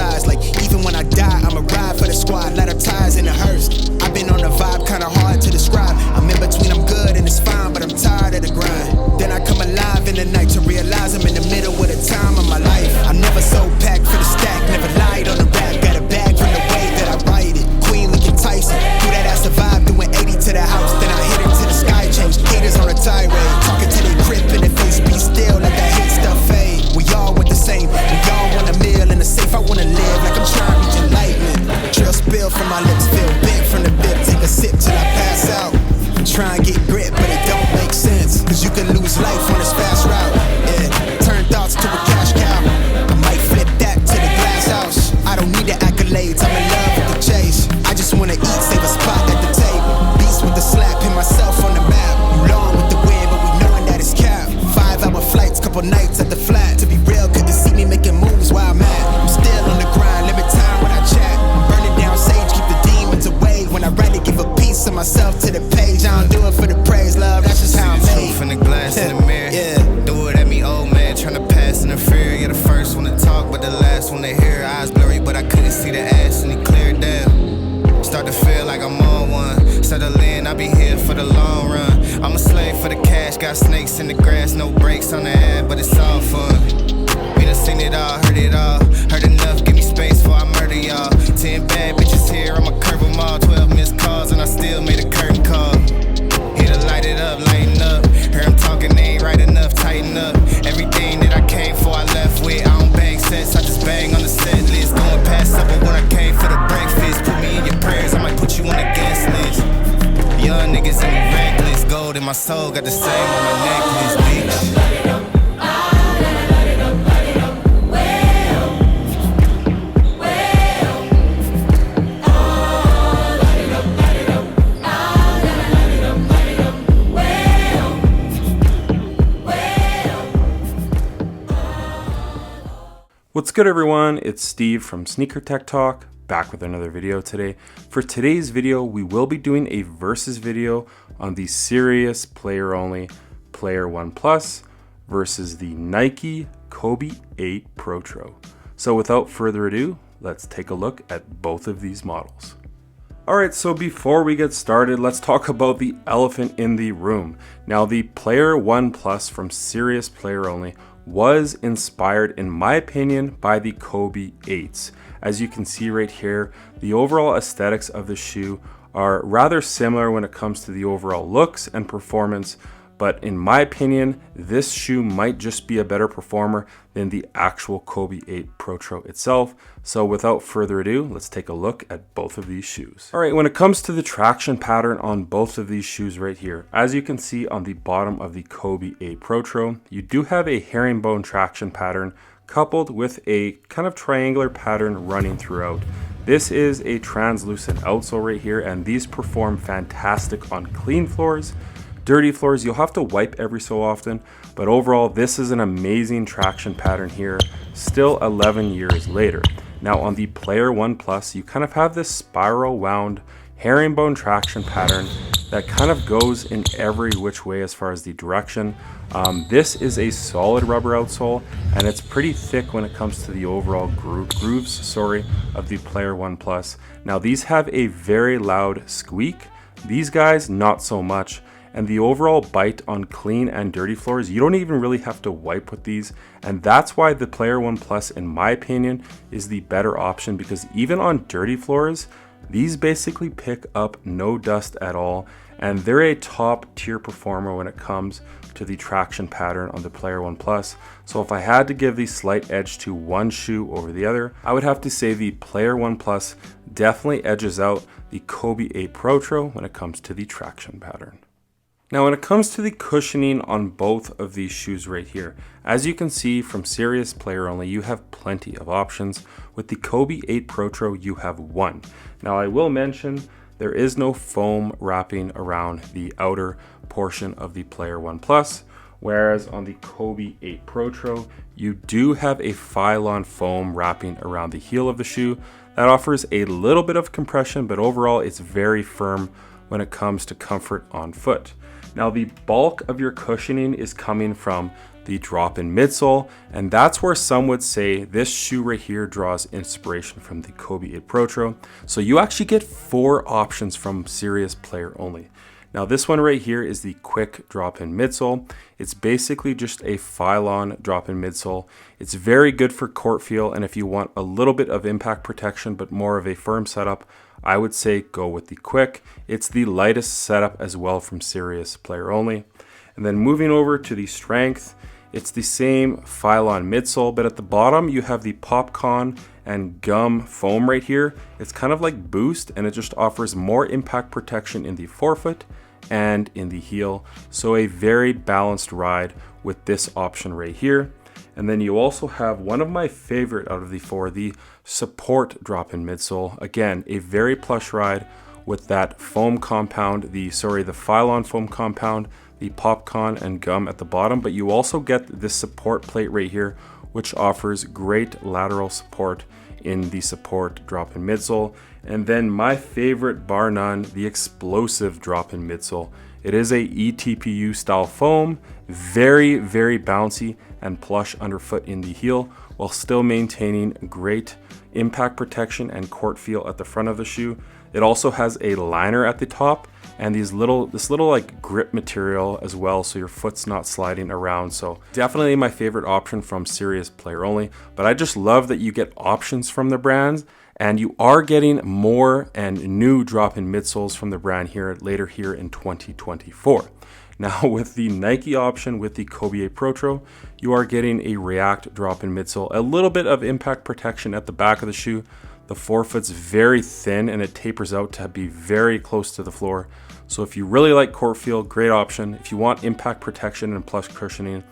ties. Like even when I die, I'ma ride for the squad. Light up ties in the hearse. I've been on the vibe, kinda hard to describe. I'm in between, I'm good and it's fine, but I'm tired of the grind. Then I come alive in the night to realize I'm in the middle of the time of my life. I'm never so packed for the stack, never lied on the rap. Got a bag from the way that I write it. Queen looking Tyson, do that ass survive, doing 80 to the house. Then I hit her to the sky change. Haters on a tirade, talking to their grip in the face. Be still, let that hate stuff fade. We all want the same, we all want a meal in the safe. I wanna live like I'm trying to reach enlightenment. Trail spill from my lips, feel big from the bib. Take a sip till I pass out. Try and get grit, but it don't make sense. Cause you can lose life on this fast route. Yeah, turn thoughts to a cash cow. I might flip that to the glass house. I don't need the accolades, I'm in love with the chase. I just wanna eat, save a spot at the table. Beast with the slap, hit myself on the map. You long with the wind, but we knowing that it's capped. 5-hour flights, couple nights at the flat. To be real, couldn't see me making moves while I'm at. I'm still on the grind, limit time when I chat. I'm burning down sage, keep the demons away. When I write it, give a piece of myself to the page. I don't do it for the praise, love, that's just how I'm made. From the glass in the mirror, yeah. Do it at me, old man, tryna pass in the fear. You're the first one to talk, but the last one to hear. Eyes blurry, but I couldn't see the ass, and he cleared down. Start to feel like I'm on one. Settle in, I'll be here for the long run. I'm a slave for the cash, got snakes in the grass, no brakes on the ad, but it's all fun. We done seen it all, heard it all. Heard enough, give me space before I murder y'all. 10 bad bitches here, I'ma curve them all. 12 missed calls, and I still made a curtain call. Here to light it up, lighten up. Hear him talking, they ain't right enough, tighten up. Everything that I came for, I left with. I don't bang sets, I just bang on the set list. Going past supper when I came for the breakfast. Put me in your prayers, I might put you on the guest list. Young niggas in me reckless. Gold in my soul, got the same on my necklace, bitch. What's good, everyone? It's Steve from Sneaker Tech Talk, back with another video today. For today's video, we will be doing a versus video on the serious player only Player 1 Plus versus the Nike Kobe 8 Protro. So without further ado, let's take a look at both of these models. Alright, so before we get started, let's talk about the elephant in the room. Now, the Player 1 Plus from Serious Player Only was inspired, in my opinion, by the Kobe 8s. As you can see right here, the overall aesthetics of the shoe are rather similar when it comes to the overall looks and performance, but in my opinion, this shoe might just be a better performer than the actual Kobe 8 Protro itself. So without further ado, let's take a look at both of these shoes. All right, when it comes to the traction pattern on both of these shoes right here, as you can see on the bottom of the Kobe 8 Protro, you do have a herringbone traction pattern coupled with a kind of triangular pattern running throughout. This is a translucent outsole right here, and these perform fantastic on clean floors. Dirty floors, you'll have to wipe every so often, but overall, this is an amazing traction pattern here, still 11 years later. Now on the Player 1 Plus, you kind of have this spiral wound herringbone traction pattern that kind of goes in every which way as far as the direction. This is a solid rubber outsole, and it's pretty thick when it comes to the overall grooves of the Player 1 Plus. Now these have a very loud squeak. These guys, not so much. And the overall bite on clean and dirty floors, you don't even really have to wipe with these. And that's why the Player 1 Plus, in my opinion, is the better option, because even on dirty floors, these basically pick up no dust at all. And they're a top tier performer when it comes to the traction pattern on the Player 1 Plus. So if I had to give the slight edge to one shoe over the other, I would have to say the Player 1 Plus definitely edges out the Kobe 8 Protro when it comes to the traction pattern. Now, when it comes to the cushioning on both of these shoes right here, as you can see from Serious Player Only, you have plenty of options. With the Kobe 8 Protro, you have one. Now, I will mention there is no foam wrapping around the outer portion of the Player 1 Plus, whereas on the Kobe 8 Protro, you do have a Phylon foam wrapping around the heel of the shoe that offers a little bit of compression, but overall it's very firm when it comes to comfort on foot. Now, the bulk of your cushioning is coming from the drop-in midsole, and that's where some would say this shoe right here draws inspiration from the Kobe 8 Protro. So you actually get 4 options from serious player only. Now this one right here is the quick drop-in midsole. It's basically just a file-on drop-in midsole. It's very good for court feel, and if you want a little bit of impact protection but more of a firm setup, I would say go with the quick. It's the lightest setup as well from serious player only. And then moving over to the strength, it's the same file-on midsole, but at the bottom you have the popcorn and gum foam right here. It's kind of like Boost, and it just offers more impact protection in the forefoot and in the heel. So a very balanced ride with this option right here. And then you also have one of my favorite out of the 4, the support drop-in midsole. Again, a very plush ride with that foam compound, the file-on foam compound, the popcorn and gum at the bottom, but you also get this support plate right here, which offers great lateral support in the support drop-in midsole. And then my favorite bar none, the explosive drop-in midsole. It is a eTPU style foam, very, very bouncy and plush underfoot in the heel, while still maintaining great impact protection and court feel at the front of the shoe. It also has a liner at the top and this little like grip material as well, so your foot's not sliding around. So definitely my favorite option from serious player only, but I just love that you get options from the brands, and you are getting more and new drop-in midsoles from the brand here later here in 2024. Now with the Nike option with the Kobe 8 Protro, you are getting a React drop-in midsole, a little bit of impact protection at the back of the shoe. The forefoot's very thin and it tapers out to be very close to the floor. So if you really like court feel, great option. If you want impact protection and plush cushioning,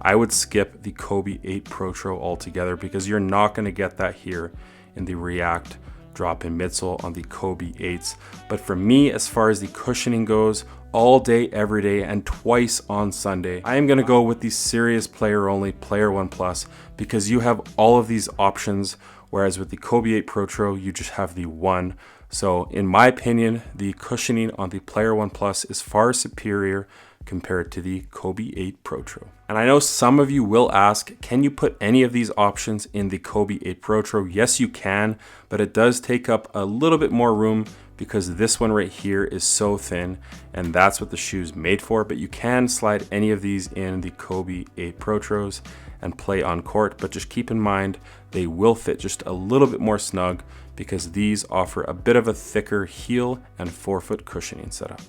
I would skip the Kobe 8 Protro altogether, because you're not going to get that here in the React drop-in midsole on the Kobe 8s. But for me, as far as the cushioning goes, all day, every day, and twice on Sunday, I am going to go with the serious player only Player 1 Plus, because you have all of these options, whereas with the Kobe 8 Protro, you just have the one. So in my opinion, the cushioning on the Player 1 Plus is far superior compared to the Kobe 8 Protro. And I know some of you will ask, can you put any of these options in the Kobe 8 Protro? Yes, you can, but it does take up a little bit more room because this one right here is so thin, and that's what the shoe's made for. But you can slide any of these in the Kobe 8 Protros and play on court, but just keep in mind they will fit just a little bit more snug because these offer a bit of a thicker heel and forefoot cushioning setup.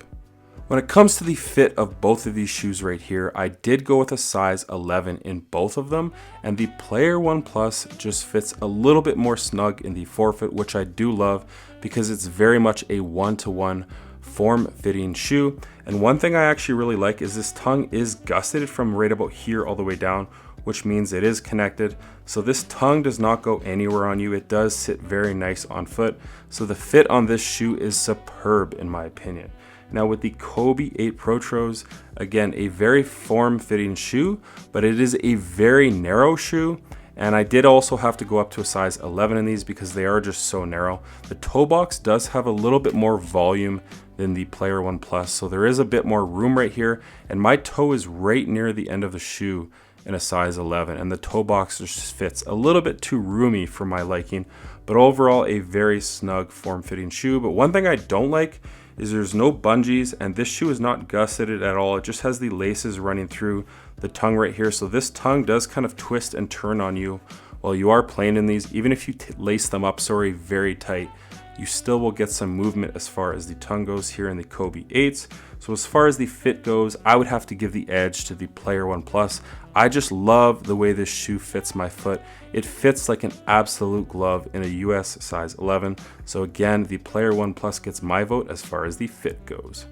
When it comes to the fit of both of these shoes right here, I did go with a size 11 in both of them, and the Player 1 Plus just fits a little bit more snug in the forefoot, which I do love because it's very much a one-to-one form-fitting shoe. And one thing I actually really like is this tongue is gusseted from right about here all the way down, which means it is connected. So this tongue does not go anywhere on you. It does sit very nice on foot. So the fit on this shoe is superb in my opinion. Now with the Kobe 8 Protros, again, a very form-fitting shoe, but it is a very narrow shoe. And I did also have to go up to a size 11 in these because they are just so narrow. The toe box does have a little bit more volume than the Player 1 Plus, so there is a bit more room right here. And my toe is right near the end of the shoe in a size 11, and the toe box just fits a little bit too roomy for my liking. But overall, a very snug form-fitting shoe. But one thing I don't like is there's no bungees, and this shoe is not gusseted at all. It just has the laces running through the tongue right here. So this tongue does kind of twist and turn on you while you are playing in these. Even if you lace them up, very tight, you still will get some movement as far as the tongue goes here in the Kobe 8s. So as far as the fit goes, I would have to give the edge to the Player 1 Plus. I just love the way this shoe fits my foot. It fits like an absolute glove in a US size 11. So again, the Player 1 Plus gets my vote as far as the fit goes.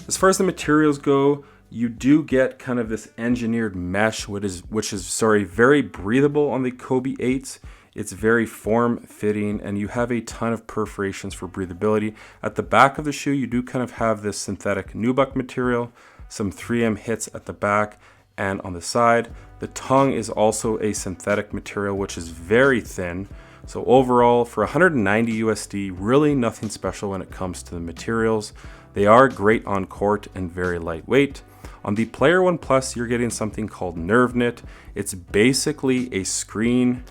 As far as the materials go, you do get kind of this engineered mesh, which is very breathable on the Kobe 8s. It's very form-fitting, and you have a ton of perforations for breathability. At the back of the shoe, you do kind of have this synthetic nubuck material, some 3M hits at the back and on the side. The tongue is also a synthetic material, which is very thin. So overall, for 190 USD, really nothing special when it comes to the materials. They are great on court and very lightweight. On the Player One Plus, you're getting something called Nerve Knit. It's basically a screen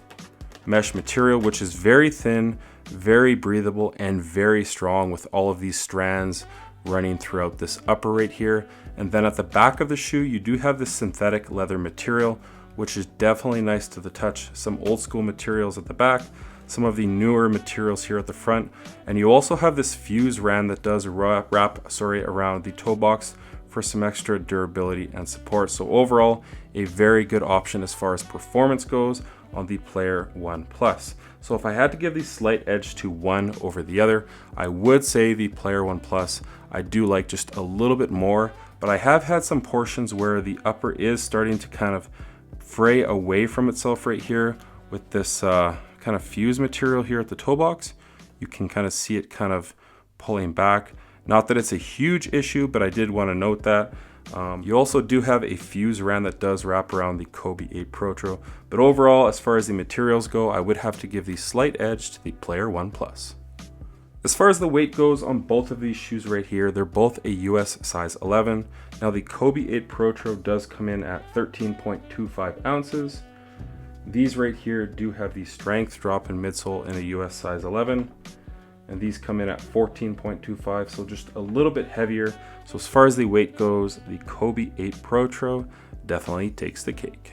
mesh material, which is very thin, very breathable, and very strong with all of these strands running throughout this upper right here. And then at the back of the shoe, you do have this synthetic leather material, which is definitely nice to the touch. Some old school materials at the back, some of the newer materials here at the front. And you also have this fuse rand that does wrap around the toe box for some extra durability and support. So overall, a very good option as far as performance goes on the Player One Plus. So if I had to give the slight edge to one over the other, I would say the Player One Plus I do like just a little bit more, but I have had some portions where the upper is starting to kind of fray away from itself right here with this kind of fuse material here at the toe box. You can kind of see it kind of pulling back. Not that it's a huge issue, but I did want to note that. You also do have a fuse rand that does wrap around the Kobe 8 Protro, but overall, as far as the materials go, I would have to give the slight edge to the Player One Plus. As far as the weight goes on both of these shoes right here, they're both a US size 11. Now the Kobe 8 Protro does come in at 13.25 ounces. These right here do have the strength drop in midsole in a US size 11. And these come in at 14.25, so just a little bit heavier. So as far as the weight goes, the Kobe 8 Protro definitely takes the cake.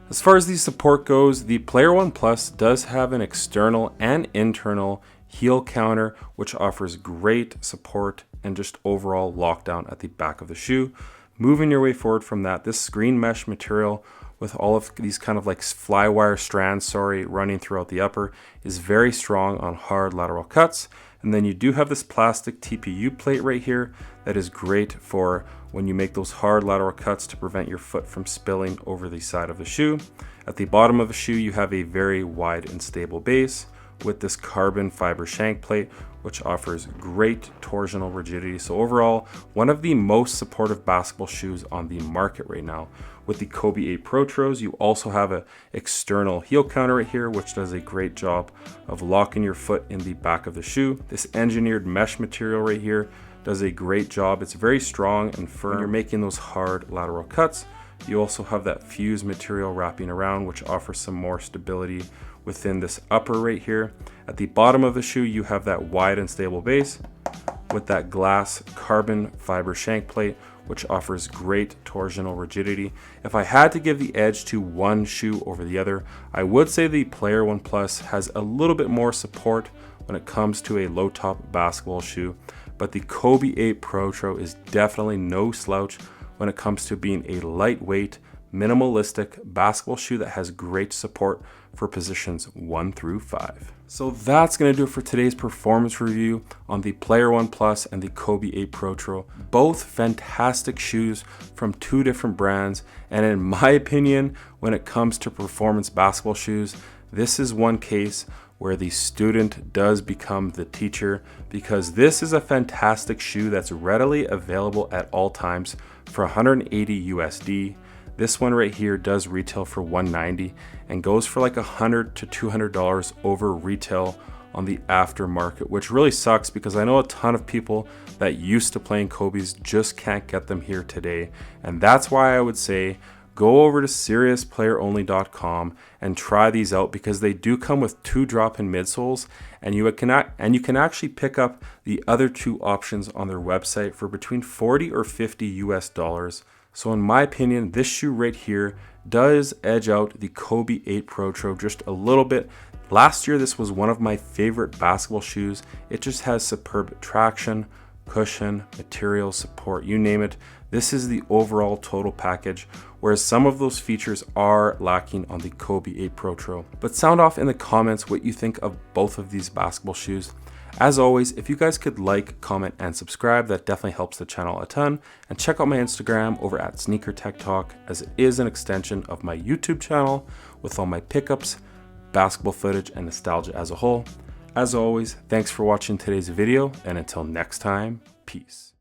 As far as the support goes, the Player One Plus does have an external and internal heel counter, which offers great support and just overall lockdown at the back of the shoe. Moving your way forward from that, this screen mesh material with all of these kind of like fly wire strands, running throughout the upper is very strong on hard lateral cuts. And then you do have this plastic TPU plate right here that is great for when you make those hard lateral cuts to prevent your foot from spilling over the side of the shoe. At the bottom of the shoe, you have a very wide and stable base with this carbon fiber shank plate, which offers great torsional rigidity. So overall, one of the most supportive basketball shoes on the market right now. With the Kobe 8 Protros, you also have an external heel counter right here, which does a great job of locking your foot in the back of the shoe. This engineered mesh material right here does a great job. It's very strong and firm. When you're making those hard lateral cuts, you also have that fuse material wrapping around, which offers some more stability within this upper right here. At the bottom of the shoe, you have that wide and stable base with that glass carbon fiber shank plate, which offers great torsional rigidity. If I had to give the edge to one shoe over the other, I would say the Player One Plus has a little bit more support when it comes to a low top basketball shoe, but the Kobe 8 Protro is definitely no slouch when it comes to being a lightweight, minimalistic basketball shoe that has great support for positions 1 through 5. So that's going to do it for today's performance review on the Player One Plus and the Kobe 8 Protro. Both fantastic shoes from two different brands, and in my opinion, when it comes to performance basketball shoes, this is one case where the student does become the teacher, because this is a fantastic shoe that's readily available at all times for 180 USD. This one right here does retail for $190 and goes for like $100 to $200 over retail on the aftermarket, which really sucks because I know a ton of people that used to playing Kobe's just can't get them here today. And that's why I would say go over to SeriousPlayerOnly.com and try these out, because they do come with 2 drop-in midsoles, and you can actually pick up the other 2 options on their website for between $40 or $50 US. So in my opinion, this shoe right here does edge out the Kobe 8 Protro just a little bit. Last year, this was one of my favorite basketball shoes. It just has superb traction, cushion, material, support, you name it. This is the overall total package, whereas some of those features are lacking on the Kobe 8 Protro. But sound off in the comments what you think of both of these basketball shoes. As always, if you guys could like, comment, and subscribe, that definitely helps the channel a ton. And check out my Instagram over at Sneaker Tech Talk, as it is an extension of my YouTube channel with all my pickups, basketball footage, and nostalgia as a whole. As always, thanks for watching today's video, and until next time, peace.